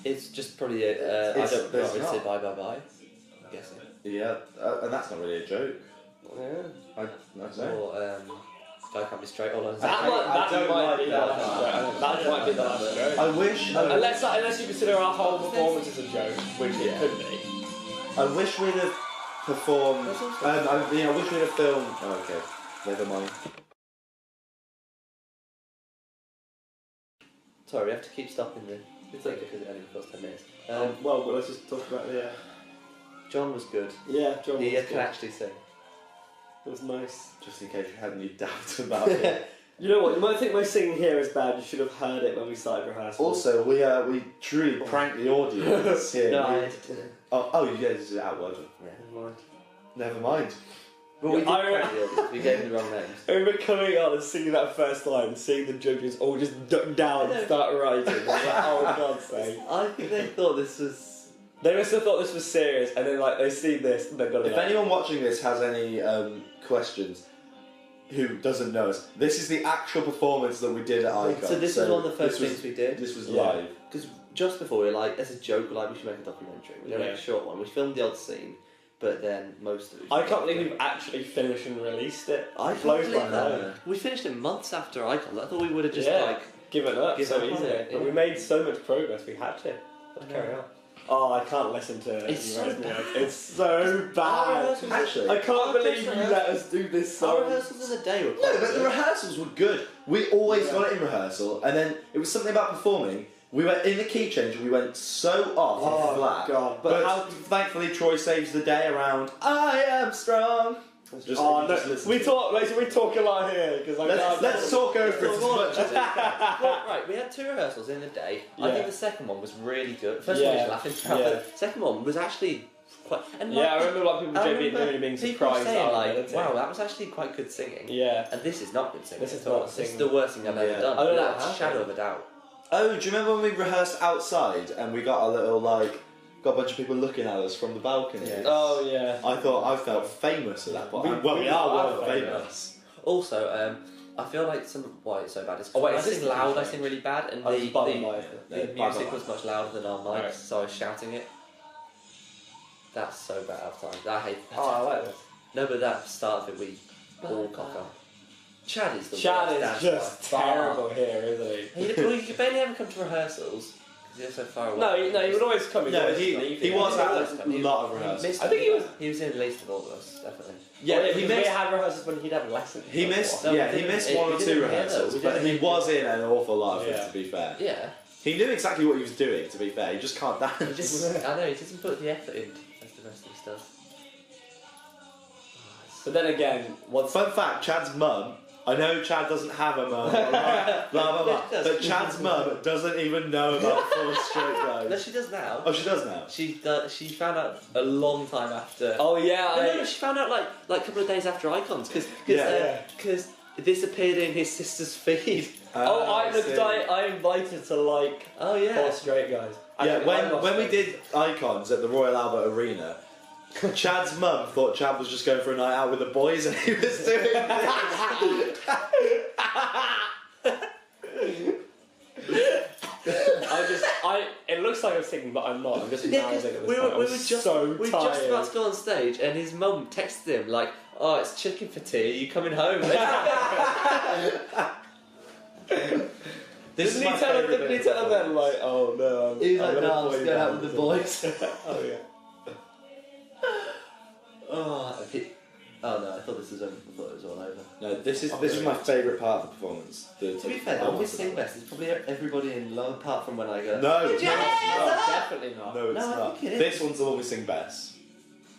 It's just probably I don't know. there's It's not. say bye bye bye. I'm guessing. yeah, and that's not really a joke. Yeah. I don't know. Or guy can't be straight. Hold on. That I don't might like be the that last part. joke. That might be the last joke. I wish. Unless you consider our whole performance as a joke, which it Yeah. could be. I wish we'd have performed. I wish we'd have filmed. Oh, okay, never mind. Sorry, we have to keep stopping the. It's okay because it only goes 10 minutes. Well, but let's just talk about John was good. yeah, John. He was can good. actually sing. It was nice. Just in case you had any doubt about it. You know what? You might think my singing here is bad. You should have heard it when we started rehearsal. Also, we truly pranked the audience here. No, I We- edited it. oh, you guys did it out, wasn't it? Yeah. Never mind. Never mind. But we did I prank the audience. We gave them the wrong names. I remember coming on and singing that first line, seeing the judges all just duck down and start writing. I was like, oh God's sake. I think they thought this was. They must have thought this was serious, and then like they see this and they're gonna. If anyone watching this has any questions, who doesn't know us, this is the actual performance that we did at Icon. So this was one of the first this things we did. This was Yeah. live. Because just before we were like, as a joke, like we should make a documentary. We're going to Yeah. make a short one. We filmed the odd scene, but then most of it. I can't believe we've actually finished and released it. I can't Blows believe my that. mind. We finished it months after Icons. I thought we would have just Yeah. like. Give it up Give so up on easily. it, But yeah. we made so much progress, we had to. Let's carry on. Oh, I can't listen to it. It's so bad. It's so Our bad. rehearsals- Actually, I can't Our believe you rehearsals- let us do this Our song. rehearsals in the day were no, quite but the good. rehearsals were good. We always got it in rehearsal, and then it was something about performing. We went in the key change, and we went so off Oh, flat. God. But But thankfully, Troy saves the day around. I am strong. Just, Oh, just no, listen we to talk. Like, we talk a lot here because Let's talk over it as much as Well, right, we had 2 rehearsals in the day. I Yeah. think the second one was really good. First Yeah. one was laughing throughout. Yeah. The second one was actually quite. And Yeah, I like, remember like people I being remember being people surprised. saying at like, it, "Wow, that was actually quite good singing." Yeah. And this is not good singing. This is at all. not This is singing. the worst thing I've ever Yeah. done. I don't know Without what a shadow of a doubt. Oh, do you remember when we rehearsed outside and we got a little got a bunch of people looking at us from the balcony? Yeah. Oh yeah. I felt famous at that point. We are world famous. famous. Also, I feel like why it's so bad is Oh, wait, when is I this sing the loud, I change? sing really bad, and I was the by the music was much louder than our mics, Right. so I was shouting it. That's so bad of times. I hate that. Oh, I like this. No, but that start of it, we all cock up. Chad is the Chad worst is dance just by far. terrible here, isn't he? Well, you could barely ever come to rehearsals because you're so far away. No, he would always come. He'd No, always he leave. was always at come. a lot of rehearsals. Missed I think he was- He was in the least of all of us, definitely. Yeah, he because missed. we had rehearsals when he'd have lessons. He missed. No, we Yeah, he didn't- missed we one or didn't two hear rehearsals, those. We but didn't he hear was in an awful lot of Yeah. it. To be fair, Yeah. he knew exactly what he was doing. To be fair, he just can't He dance. just, I know, he doesn't put the effort in as the rest of us does. But then again, Fun fact: Chad's mum. I know Chad doesn't have a mum, blah blah blah. But he does. But Chad's mum doesn't even know about 4 straight No, guys. she does now. Oh, she does now. She found out a long time after. oh yeah, No, she found out like a couple of days after Icons because Yeah. this appeared in his sister's feed. I invited to like. Oh yeah. 4 Straight Guys. Yeah, when we did Icons at the Royal Albert Arena, Chad's mum thought Chad was just going for a night out with the boys, and he was doing it looks like I'm singing, but I'm not. I'm just Yeah, mouthing at this we point. were I'm just so we were tired. just about to go on stage, and his mum texted him like, "Oh, it's chicken for tea. Are you coming home?" This is Didn't my he tell favourite her bit then, of the like, oh no, He was like, gonna "No, I'm play just going out down with the to boys." Oh yeah. Oh no, I thought this was over. I thought it was all over. No, this is my favourite part of the performance. To be fair, when we sing best, it's probably everybody in love, apart from when I go. No, No, definitely not. No, it's No, I not. think it is. This one's the one we sing best.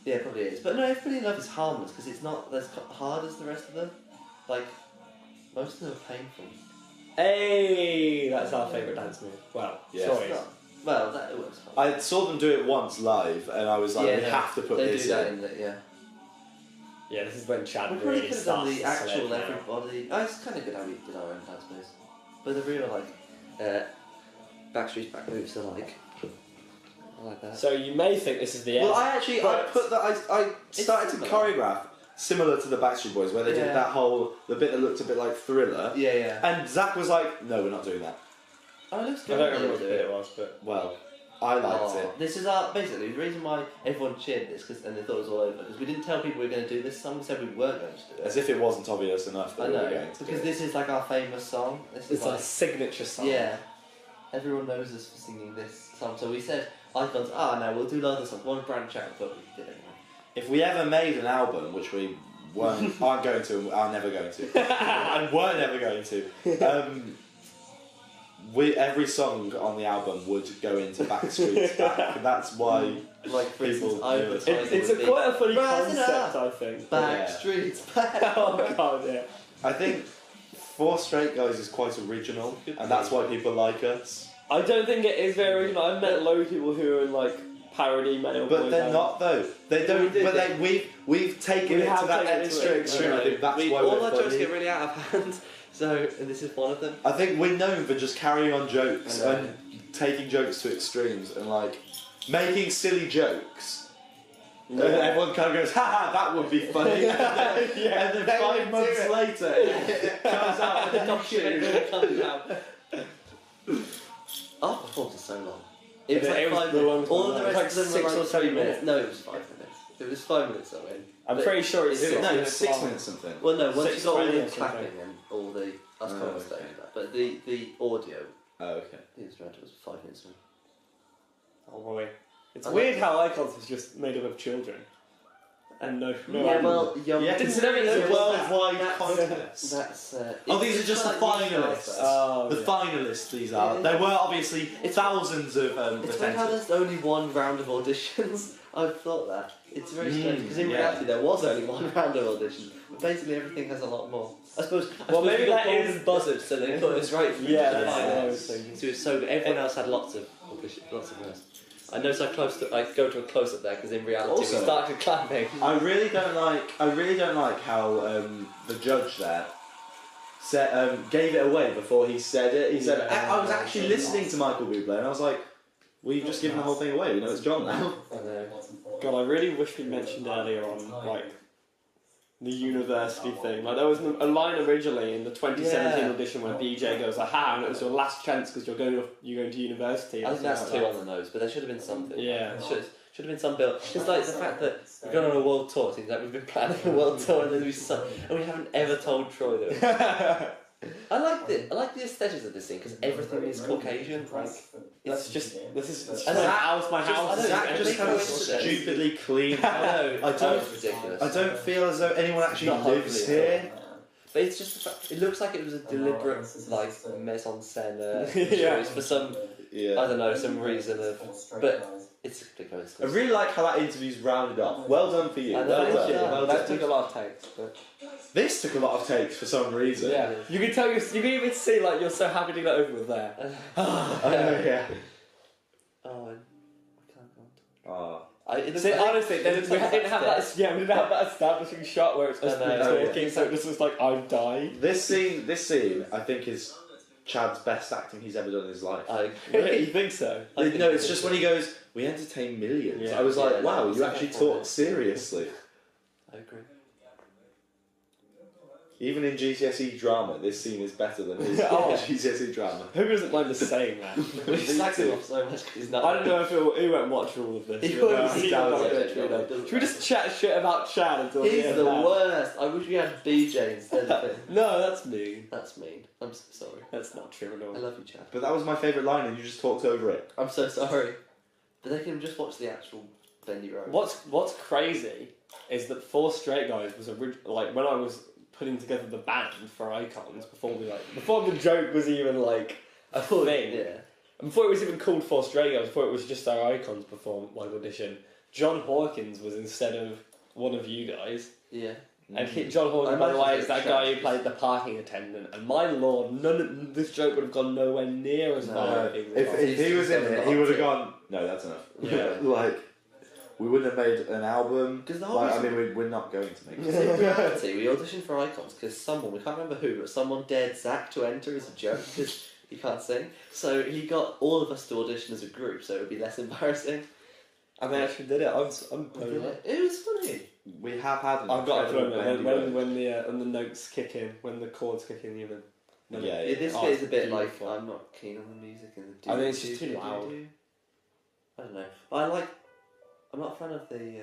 Yeah, it probably is. But no, everybody in love is harmless because it's not as hard as the rest of them. Like most of them are painful. Hey, that's our favourite dance move. Well, Yeah. choice. It's not- Well, that it works. I saw them do it once live, and I was like, we have to put they this do that in. in. Yeah. Yeah, this is when Chad We probably really could have done starts the to actual slip now. everybody. Oh, it's kind of good how we did our own dance moves, but the real like Backstreet's back moves are like I like that. So you may think this is the end. Well, I put that. I started to similar. choreograph similar to the Backstreet Boys, where they did that whole the bit that looked a bit like Thriller. Yeah, yeah. And Zack was like, "No, we're not doing that." Oh, it looks I good. don't remember what it was, but Well, I liked it. This is our basically the reason why everyone cheered this and they thought it was all over because we didn't tell people we were going to do this song. We said we weren't going to do it. As if it wasn't obvious enough that I we were know going to do because it. this is like our famous song. This is it's like a signature song. yeah. Everyone knows us for singing this song. So we said Icons. No, we'll do other songs. One branch out, but we did anyway. If we ever made an album, which we aren't going to, and are never going to, and were never going to, every song on the album would go into Backstreet's back. That's why, Like for People instance, knew I it. It's quite a funny Rising concept, up. I think. Backstreet's back. Oh god, yeah. I think 4 Straight Guys is quite original, and that's why people like us. I don't think it is very original. I've met a load of people who are in like parody male boy But they're bands. not though. They don't. We did But it. we've taken We it have to that taken it to extra it. extreme. I think that's why all we're our jokes funny. get really out of hand. So, and this is one of them. I think we're known for just carrying on jokes I know. and taking jokes to extremes and like making silly jokes. Yeah. And everyone kind of goes, "Ha ha, that would be funny." And then 5 months later, it comes out with a documentary. Our performance is so long. It It was like was 5 the one minutes. All of the like rest of them 6 were or like 7 3 minutes. minutes. No, it was 5 minutes. It was 5 minutes I mean. I'm But pretty sure it's it's- 6 No, minutes it's 6 long. minutes something. Well, no, once you got all 6:20 the or something. clapping and all the us coming on stage and that. But the audio, Oh, okay. the instrumental was 5 minutes long. Oh boy. It's I weird like- how Icons was just made up of children. And no Yeah, animals. well, young. Yeah, considering it's a worldwide contest. That's. These are just the finalists. Oh, The yeah. finalists, these are. Yeah. There were obviously thousands of It's weird how defenders. there's only one round of auditions. I've thought that. It's very strange because in yeah. reality there was only one round of auditions. But basically everything has a lot more. I suppose. maybe we got that golden is- buzzard, so they put us right through. Yeah, to the that's what I final. was thinking. So it was so good. Everyone else had lots of auditions, lots of rest. I know so close to. I go to a close up there because in reality Also- we started clapping. I really don't like how the judge there said, gave it away before he said it. He said, Yeah. I was actually listening to Michael Bublé, and I was like, well, you've just given the whole thing away. We know it's John now. I know. God, I really wish we mentioned earlier on, like, the university thing. Like, there was a line originally in the 2017 Yeah. audition where BJ goes, aha, and it was your last chance because you're going to university. I or think that's something too like on the nose, but there should have been something. Yeah. Should have been some build. It's like the fact that we've gone on a world tour. It seems like we've been planning a world tour and then and we haven't ever told Troy that. that. I like the aesthetics of this thing because everything is Caucasian. Like That's just, this is And my Zack- house, my house. I know, Zach every just kind of coincidence. stupidly clean. I know, I don't- it's ridiculous. I don't feel as though anyone actually Not lives hopefully, here. But it's just the fact, it looks like it was a deliberate like mise en scène Yeah. choice for some Yeah. I don't know some reason of. But it's a complete I coincidence. really like how that interview's rounded off. Well done for you. I know, Well thank done. you. Well That done. took a lot of takes, but This took a lot of takes for some reason. yeah, you can tell you can even see like you're so happy to get over with there. I know, yeah. Oh, I can't go on. Oh. See, honestly, we didn't have that. Yeah, we didn't have that establishing shot where it's us I know. talking, so it just was like I've died. This scene, I think, is Chad's best acting he's ever done in his life. Really? You think so? No, it's just when he goes, "We entertain millions." Yeah. I was like, Yeah, "Wow, that's you a actually good talk point. seriously." I agree. Even in GCSE drama, this scene is better than his Oh. GCSE drama. Who doesn't mind us saying that? We slagged him off so much because he's not. I don't know if he won't watch all of this. He You know, won't see down all of to it, you know. doesn't Should we just chat shit about Chad until He's the end? the worst. I wish we had BJ instead of him. No, that's mean. That's mean. I'm so sorry. That's not true at all. I love you, Chad. But that was my favourite line, and you just talked over it. I'm so sorry. But they can just watch the actual Bendy Road. What's crazy is that Four Straight Guys was like when I was putting together the band for Icons before the joke was even like a thing. Yeah. And before it was even called Four Straight Guys, before it was just our Icons audition, John Hawkins was instead of one of you guys. Yeah. And John Hawkins, by the imagine way, is that it's guy who churches. played the parking attendant. And my lord, this joke would have gone nowhere near as far. If he was in it, he would have gone, "No, that's enough." Yeah. Like, we wouldn't have made an album. 'Cause the whole Like, I reason- mean, we're not going to make In it. reality, we auditioned for Icons because someone, we can't remember who, but someone dared Zack to enter as a joke because he can't sing. So he got all of us to audition as a group, so it would be less embarrassing. And they actually did it. I'm It was funny. We have had an I've got to incredible throw Bendy when Road. when the notes kick in, when the chords kick in, even. Yeah, Yeah, this Oh, bit it's is a bit beautiful. like, I'm not keen on the music and the I think it's just too loud. I don't know. I'm not a fan of the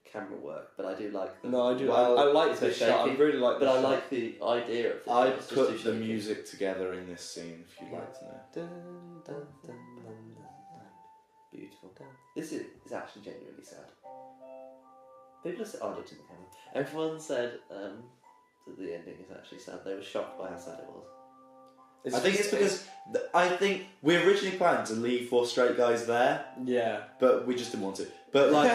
camera work, but I do like the... No, I do. Well, I like it's a this bit shot. I shaky, really like but this I shot. like the idea of it. I'd It's just put too the shaky. music together in this scene if you'd like to know. Dun, dun, dun, dun, dun. Beautiful. This is actually genuinely sad. People have said, I looked in the camera. Everyone said that the ending is actually sad. They were shocked by how sad it was. I think it's because I think we originally planned to leave Four Straight Guys there, Yeah. but we just didn't want to. But like,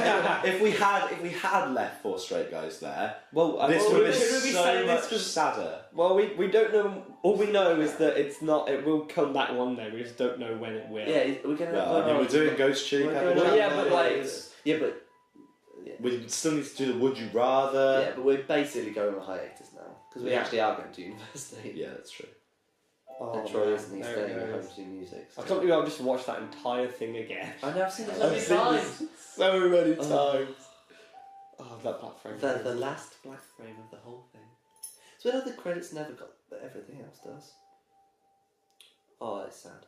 if we had left Four Straight Guys there, Well, this would have been shouldn't we be so saying much this 'cause- sadder. Well, we don't know. All we know is that it's not. It will come back one day. We just don't know when it will. Yeah, we're going to... Well, I mean, we're doing Ghost Chili We're Pepper. going Well, on- yeah, but like. Yeah, but... Yeah. We still need to do the Would You Rather. Yeah, but we're basically going on hiatus now. Because we actually are going to university. Yeah, that's true. Oh, And Troy man, isn't, he's there staying it at home goes. to do music. I can't believe I've just watched that entire thing again. I know, I've seen it so I've many seen times. this so many Oh. times. Oh, that black frame. The last black frame of the whole thing. So whether the credits never got, but everything else does. Oh, it's sad.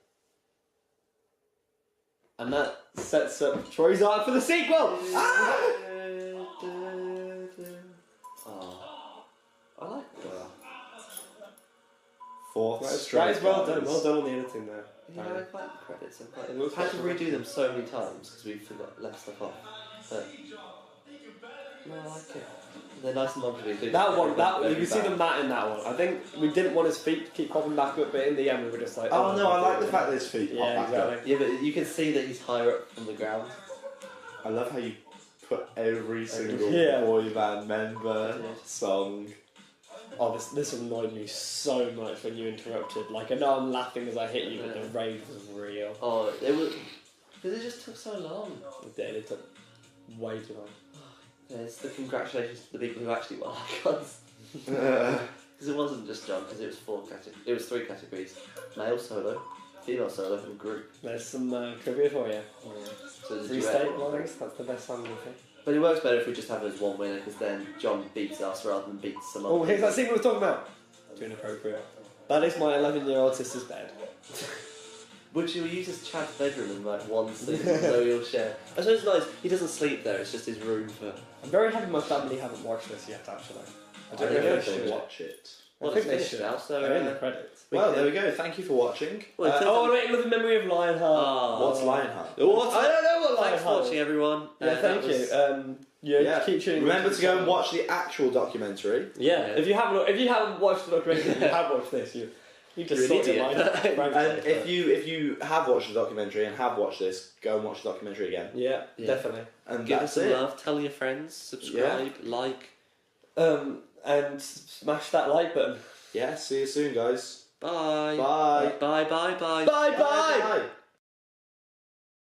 And that sets up Troy's art for the sequel. Oh, I like that. Fourth That Straight is well Guys. done. Well done on the editing there. Yeah, I like the credits. It looks I've had to like- redo them so many times because we forgot left stuff off. But no, I like it. They're nice and lovely. That one, you can see the mat in that one. I think we didn't want his feet to keep popping back up, but in the end we were just like, Oh no, I like the fact that his feet pop Yeah, back up. exactly. Yeah, but you can see that he's higher up from the ground. I love how you put every single Yeah. boy band member Yeah. song. Oh, this annoyed me so much when you interrupted. Like, I know I'm laughing as I hit you, but the rage was real. Oh, it was because it just took so long. It did. It took way too long. There's the congratulations to the people who actually won Icons. Uh, Because it wasn't just John, because it was 3 categories: male solo, female solo, and group. There's some trivia for you. So there's a Free duet state one. lines, that's the best song, I think. But it works better if we just have it as one winner, because then John beats us rather than beats some other. Oh, here's that people. scene we were talking about. Too inappropriate. That is my 11-year-old sister's bed. Would you use his Chad's bedroom in like one scene, so he'll share? I suppose it's nice. He doesn't sleep there. It's just his room for. I'm very happy my family haven't watched this yet, actually. I don't know think if they they should. watch it. Well, I think it's they finished should. now, so. They're in the credits. Well, there we go. Thank you for watching. Well, it turns Oh, out- wait, another memory of Lionheart. Oh. What's Lionheart? I don't know what Thanks Lionheart for watching, is. everyone. Yeah, thank that was- you. Yeah, keep tuning in. Remember to go and watch the actual documentary. Yeah, Yeah. if you haven't watched the documentary, you have watched this. You just You're an sorted idiot. mine out. And if you have watched the documentary and have watched this, go and watch the documentary again. Yeah, Yeah. definitely. And Give that's us some it. love. Tell your friends. Subscribe. Like. And smash that like button. Yeah, see you soon, guys. Bye. Bye. Bye. Bye. Bye. Bye bye. Bye.